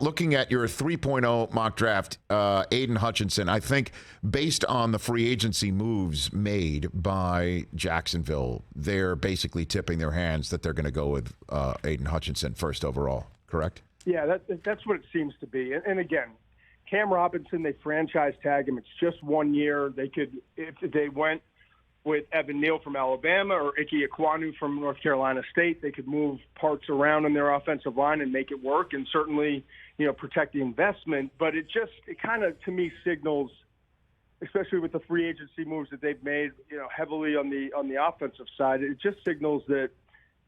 looking at your 3.0 mock draft, Aiden Hutchinson, I think based on the free agency moves made by Jacksonville, they're basically tipping their hands that they're going to go with Aiden Hutchinson first overall, correct? Yeah, that's what it seems to be. And again, Cam Robinson, they franchise tag him. It's just 1 year. They could, if they went with Evan Neal from Alabama or Ike Ekwonu from North Carolina State, they could move parts around in their offensive line and make it work, and certainly, protect the investment. But it kind of, to me, signals, especially with the free agency moves that they've made, heavily on the offensive side, it just signals that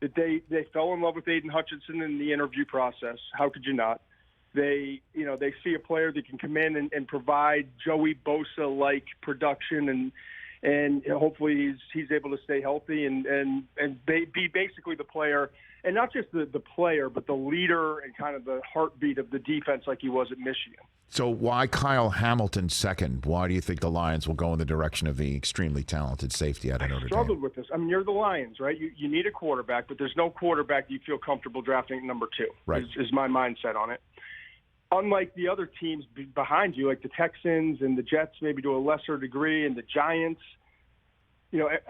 they fell in love with Aiden Hutchinson in the interview process. How could you not? They see a player that can come in and provide Joey Bosa-like production, and hopefully he's able to stay healthy and be basically the player, and not just the player, but the leader and kind of the heartbeat of the defense like he was at Michigan. So why Kyle Hamilton second? Why do you think the Lions will go in the direction of the extremely talented safety out of Notre Dame? I struggled with this. I mean, you're the Lions, right? You need a quarterback, but there's no quarterback you feel comfortable drafting at number 2, right? Is my mindset on it. Unlike the other teams behind you, like the Texans and the Jets, maybe to a lesser degree, and the Giants,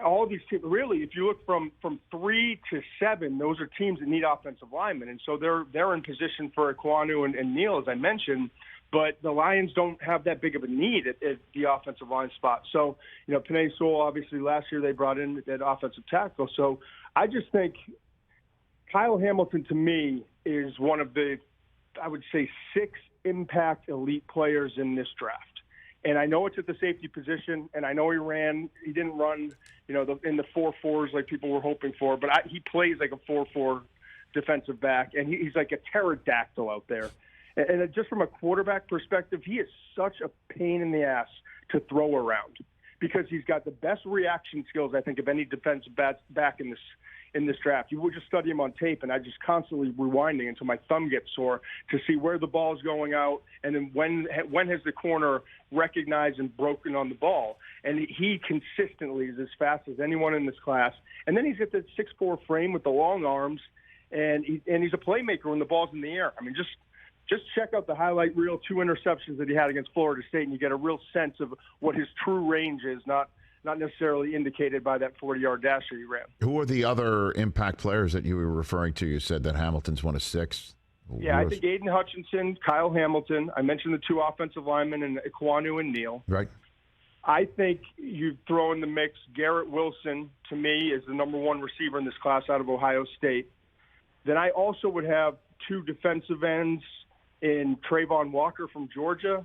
all of these teams, really, if you look from 3 to 7, those are teams that need offensive linemen. And so they're in position for Ekwonu and Neal, as I mentioned, but the Lions don't have that big of a need at the offensive line spot. So, Penei Sewell, obviously last year they brought in that offensive tackle. So I just think Kyle Hamilton, to me, is one of the, I would say, 6 impact elite players in this draft. And I know it's at the safety position, and I know he didn't run, in the 4.4s like people were hoping for, but he plays like a 4.4 defensive back, and he's like a pterodactyl out there. And just from a quarterback perspective, he is such a pain in the ass to throw around because he's got the best reaction skills, I think, of any defensive back in this draft. You would just study him on tape, and I just constantly rewinding until my thumb gets sore to see where the ball is going out, and then when has the corner recognized and broken on the ball. And he consistently is as fast as anyone in this class. And then he's got the 6'4" frame with the long arms, and he's a playmaker when the ball's in the air. I mean, just check out the highlight reel, 2 interceptions that he had against Florida State, and you get a real sense of what his true range is, not necessarily indicated by that 40-yard dasher he ran. Who are the other impact players that you were referring to? You said that Hamilton's one of 6. Yeah, I think Aiden Hutchinson, Kyle Hamilton. I mentioned the 2 offensive linemen, and Ekwonu and Neal. Right. I think you throw in the mix Garrett Wilson, to me, is the number 1 receiver in this class out of Ohio State. Then I also would have 2 defensive ends in Trayvon Walker from Georgia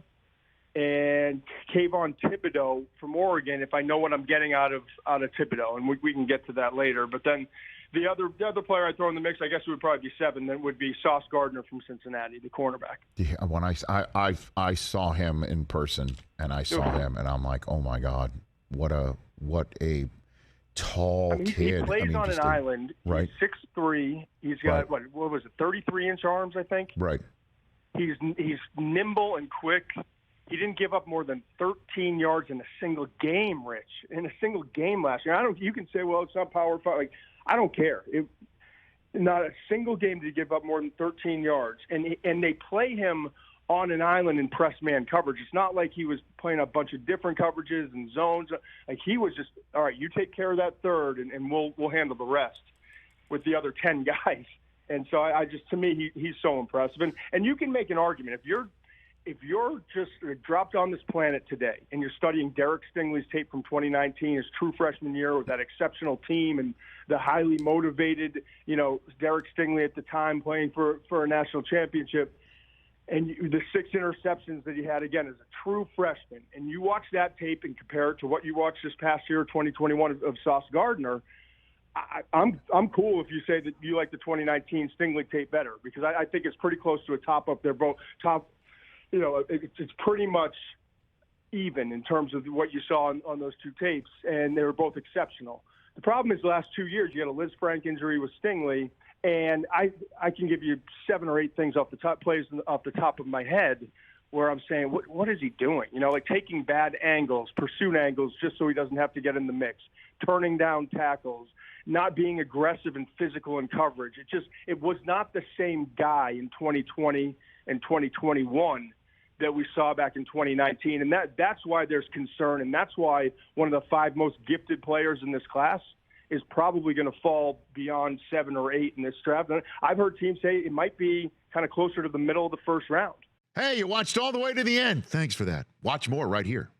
and Kayvon Thibodeau from Oregon, if I know what I'm getting out of Thibodeau, and we can get to that later. But then the other player I throw in the mix, I guess it would probably be 7. Then would be Sauce Gardner from Cincinnati, the cornerback. Yeah, when I saw him in person, and I saw him, and I'm like, oh my God, what a tall kid. He plays on an island. Right. He's 6'3". He's got what was it, 33-inch arms, I think. Right. He's nimble and quick. He didn't give up more than 13 yards in a single game, Rich. In a single game last year. You can say, well, it's not Power 5. Like, I don't care. Not a single game did he give up more than 13 yards. And they play him on an island in press man coverage. It's not like he was playing a bunch of different coverages and zones. Like, he was just, all right, you take care of that third, and we'll handle the rest with the other 10 guys. And so I just, to me, he's so impressive. And you can make an argument. If you're just dropped on this planet today and you're studying Derek Stingley's tape from 2019, his true freshman year with that exceptional team and the highly motivated, Derek Stingley at the time playing for a national championship, and the 6 interceptions that he had, again, as a true freshman, and you watch that tape and compare it to what you watched this past year, 2021, of Sauce Gardner, I'm cool if you say that you like the 2019 Stingley tape better, because I think it's pretty close to a top up. They're both top. It's pretty much even in terms of what you saw on those 2 tapes, and they were both exceptional. The problem is the last 2 years you had a Liz Frank injury with Stingley, and I can give you 7 or 8 things off the top of my head where I'm saying, what is he doing? Like taking bad angles, pursuit angles, just so he doesn't have to get in the mix, turning down tackles, not being aggressive and physical in coverage. It was not the same guy in 2020 in 2021 that we saw back in 2019. And that's why there's concern, and that's why one of the 5 most gifted players in this class is probably going to fall beyond 7 or 8 in this draft. And I've heard teams say it might be kind of closer to the middle of the first round. Hey, you watched all the way to the end. Thanks for that. Watch more right here.